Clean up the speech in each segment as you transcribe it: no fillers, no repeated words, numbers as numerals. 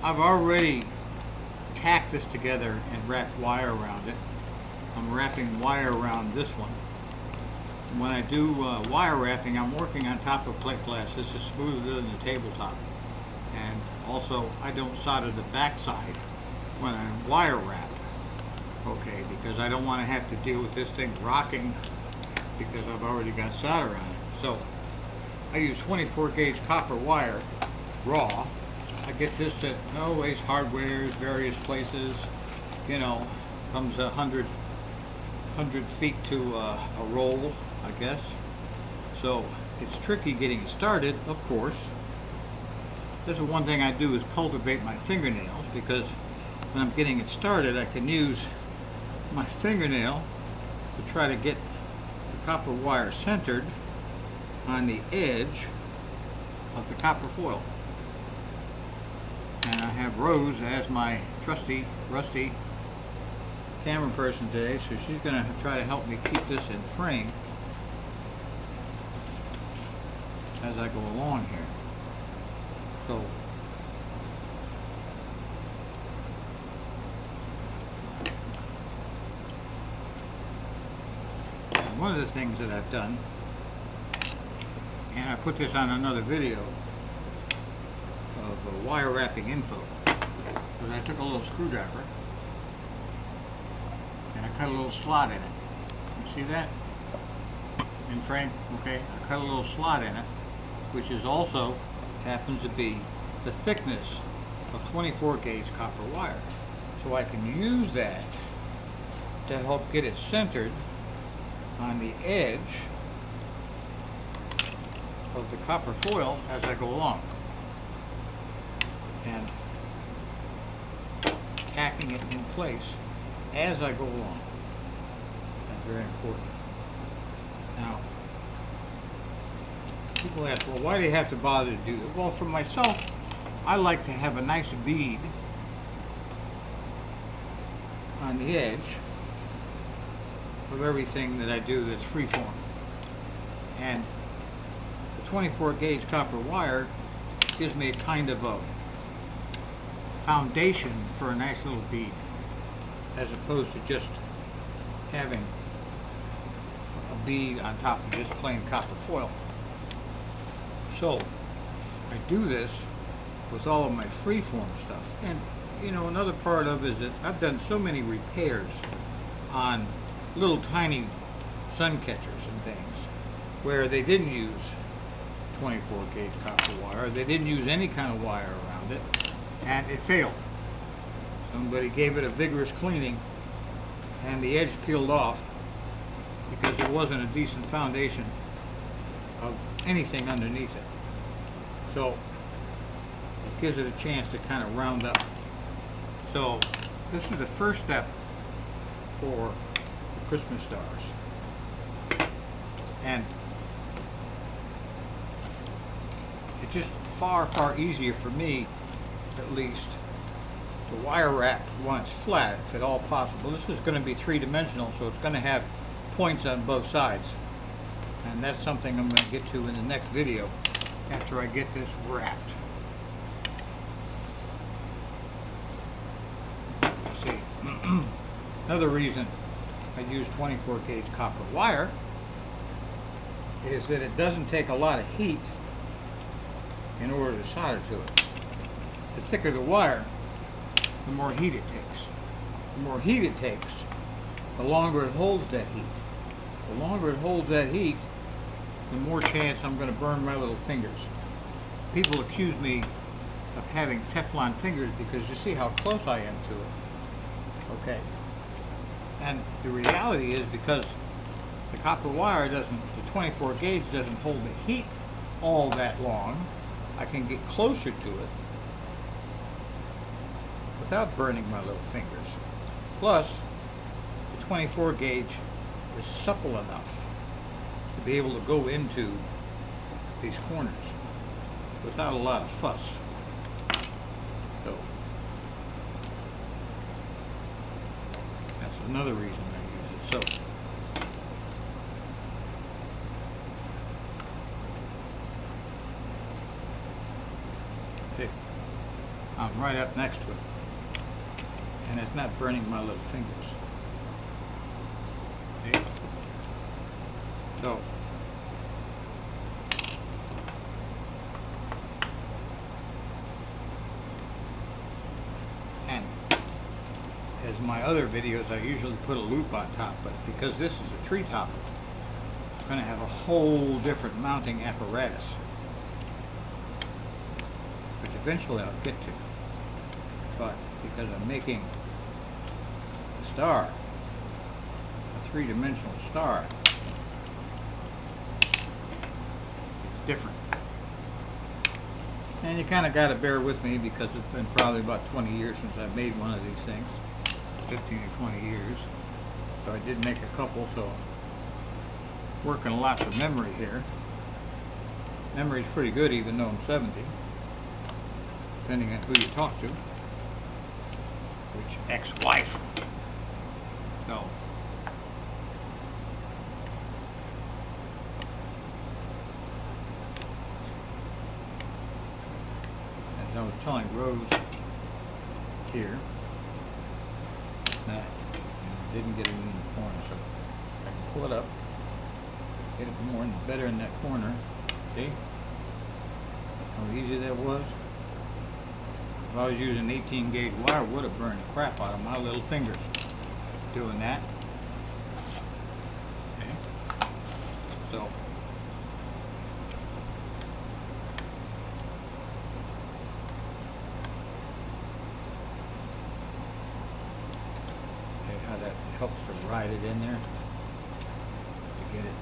I've already tacked this together and wrapped wire around it. I'm wrapping wire around this one. When I do wire wrapping, I'm working on top of plate glass. This is smoother than the tabletop. And also, I don't solder the backside when I wire wrap. Okay, because I don't want to have to deal with this thing rocking because I've already got solder on it. So I use 24 gauge copper wire, raw. I get this at Ace Hardware's, various places. You know, comes 100 feet to a roll, I guess. So it's tricky getting it started, of course. This is one thing I do is cultivate my fingernails, because when I'm getting it started I can use my fingernail to try to get the copper wire centered on the edge of the copper foil. And I have Rose as my trusty, rusty camera person today, so she's going to try to help me keep this in frame as I go along here. So one of the things that I've done, and I put this on another video of wire wrapping info, was I took a little screwdriver and I cut a little slot in it. You see that? In frame? Okay. I cut a little slot in it, which is also happens to be the thickness of 24 gauge copper wire. So I can use that to help get it centered on the edge of the copper foil as I go along, and tacking it in place as I go along. That's very important. Now, people ask, well, why do you have to bother to do that? Well, for myself, I like to have a nice bead on the edge of everything that I do that's freeform. And the 24 gauge copper wire gives me a kind of a foundation for a nice little bead, as opposed to just having a bead on top of just plain copper foil. So I do this with all of my freeform stuff. And you know, another part of it is that I've done so many repairs on little tiny sun catchers and things where they didn't use 24 gauge copper wire, they didn't use any kind of wire around it, and it failed. Somebody gave it a vigorous cleaning and the edge peeled off because there wasn't a decent foundation of anything underneath it. So it gives it a chance to kind of round up. So this is the first step for the Christmas stars. And it's just far easier for me, at least, to wire wrap when it's flat, if at all possible. This is going to be three-dimensional, so it's going to have points on both sides. And that's something I'm going to get to in the next video after I get this wrapped. Let's see. Another reason I use 24 gauge copper wire is that it doesn't take a lot of heat in order to solder to it. The thicker the wire, the more heat it takes. The more heat it takes, the longer it holds that heat. The longer it holds that heat, the more chance I'm going to burn my little fingers. People accuse me of having Teflon fingers because you see how close I am to it. Okay. And the reality is, because the copper wire doesn't, the 24 gauge doesn't hold the heat all that long, I can get closer to it without burning my little fingers. Plus, the 24 gauge is supple enough to be able to go into these corners without a lot of fuss. So that's another reason I use it. So I'm right up next to it, and it's not burning my little fingers. See? So, and as my other videos, I usually put a loop on top, but because this is a tree topper, I'm going to have a whole different mounting apparatus, which eventually I'll get to. But because I'm making a star, a three-dimensional star, it's different. And you kind of got to bear with me because it's been probably about 20 years since I've made one of these things. 15 or 20 years. So I did make a couple, so working a lot for memory here. Memory's pretty good even though I'm 70. Depending on who you talk to. Which ex-wife. So as I was telling Rose here that didn't get it in the corner, so I can pull it up, get it more better in that corner. See how easy that was? If I was using 18 gauge wire, would have burned the crap out of my little fingers doing that. Okay. So okay, how that helps to ride it in there to get it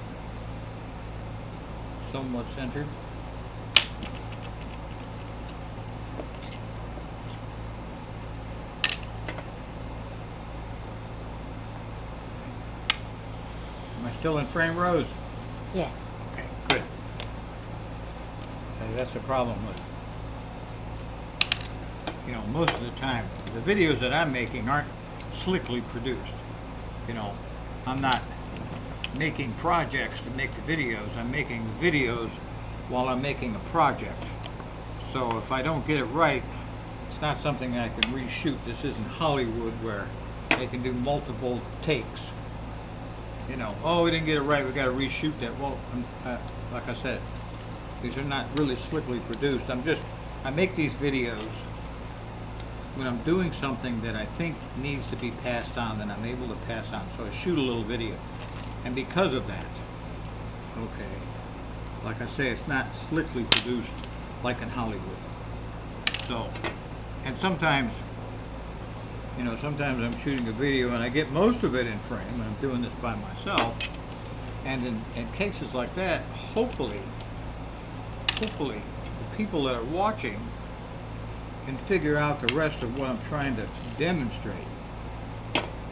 somewhat centered. Am I still in frame, Rose? Yes. Okay, good. That's the problem with, you know, most of the time, the videos that I'm making aren't slickly produced. You know, I'm not making projects to make the videos. I'm making the videos while I'm making a project. So if I don't get it right, it's not something I can reshoot. This isn't Hollywood where they can do multiple takes. You know, oh, we didn't get it right, we got to reshoot that. Well, like I said, these are not really slickly produced. I make these videos when I'm doing something that I think needs to be passed on, that I'm able to pass on. So I shoot a little video. And because of that, okay, like I say, it's not slickly produced like in Hollywood. So, and sometimes, you know, sometimes I'm shooting a video and I get most of it in frame, and I'm doing this by myself. And in cases like that, hopefully, the people that are watching can figure out the rest of what I'm trying to demonstrate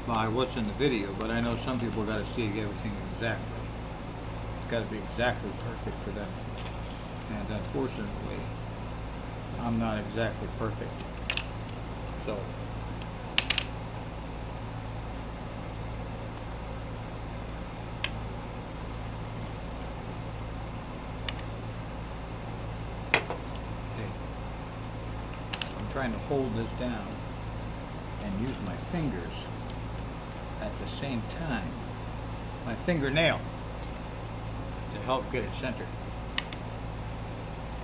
by what's in the video. But I know some people got to see everything exactly. It's got to be exactly perfect for them. And unfortunately, I'm not exactly perfect. So trying to hold this down and use my fingers at the same time, my fingernail, to help get it centered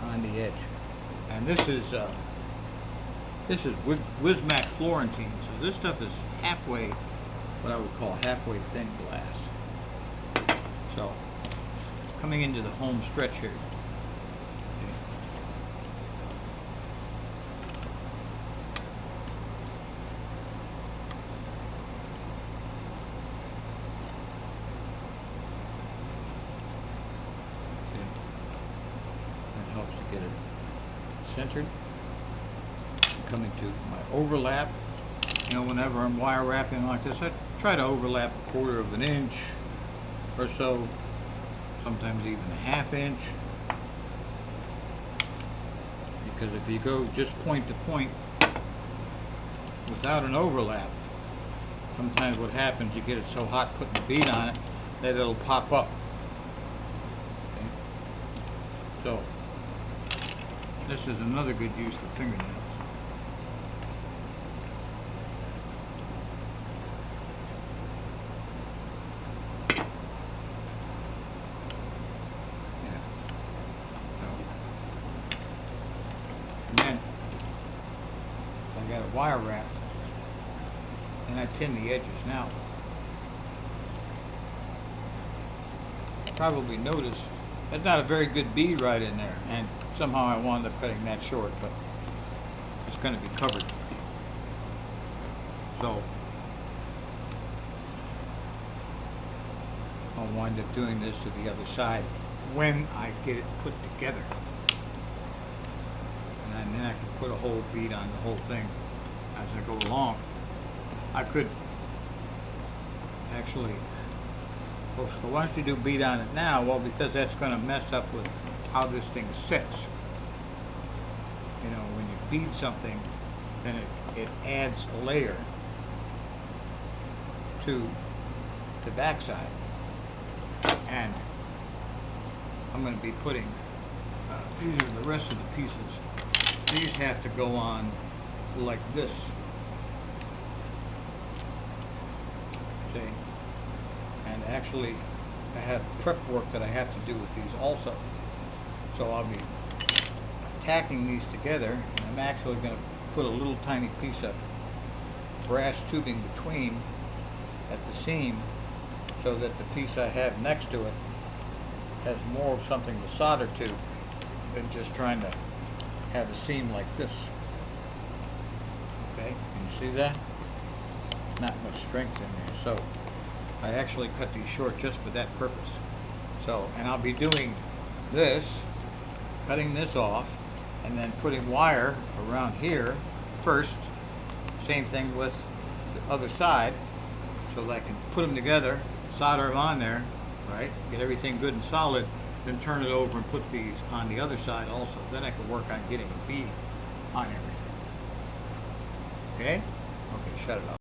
on the edge. And this is Wismac Florentine, so this stuff is halfway, what I would call halfway thin glass. So coming into the home stretch here. Get it centered. Coming to my overlap. You know, whenever I'm wire wrapping like this, I try to overlap a 1/4 of an inch or so, sometimes even a 1/2 inch. Because if you go just point to point without an overlap, sometimes what happens, you get it so hot putting the bead on it that it'll pop up. Okay? So this is another good use for fingernails. And then I got a wire wrap, and I pin the edges. Now, you probably noticed that's not a very good bead right in there, and somehow I wound up cutting that short, but it's going to be covered. So I'll wind up doing this to the other side when I get it put together. And then I can put a whole bead on the whole thing as I go along. I could actually, well, so why don't you do bead on it now? Well, because that's going to mess up with how this thing sits. You know, when you bead something, then it adds a layer to the backside. And I'm going to be putting, these are the rest of the pieces. These have to go on like this. See? And actually, I have prep work that I have to do with these also. So I'll be tacking these together, and I'm actually going to put a little tiny piece of brass tubing between at the seam, so that the piece I have next to it has more of something to solder to than just trying to have a seam like this. Okay, can you see that? Not much strength in there, so I actually cut these short just for that purpose. So, and I'll be doing this, cutting this off, and then putting wire around here first. Same thing with the other side, so that I can put them together, solder them on there, right? Get everything good and solid, then turn it over and put these on the other side also. Then I can work on getting a bead on everything. Okay? Okay, shut it off.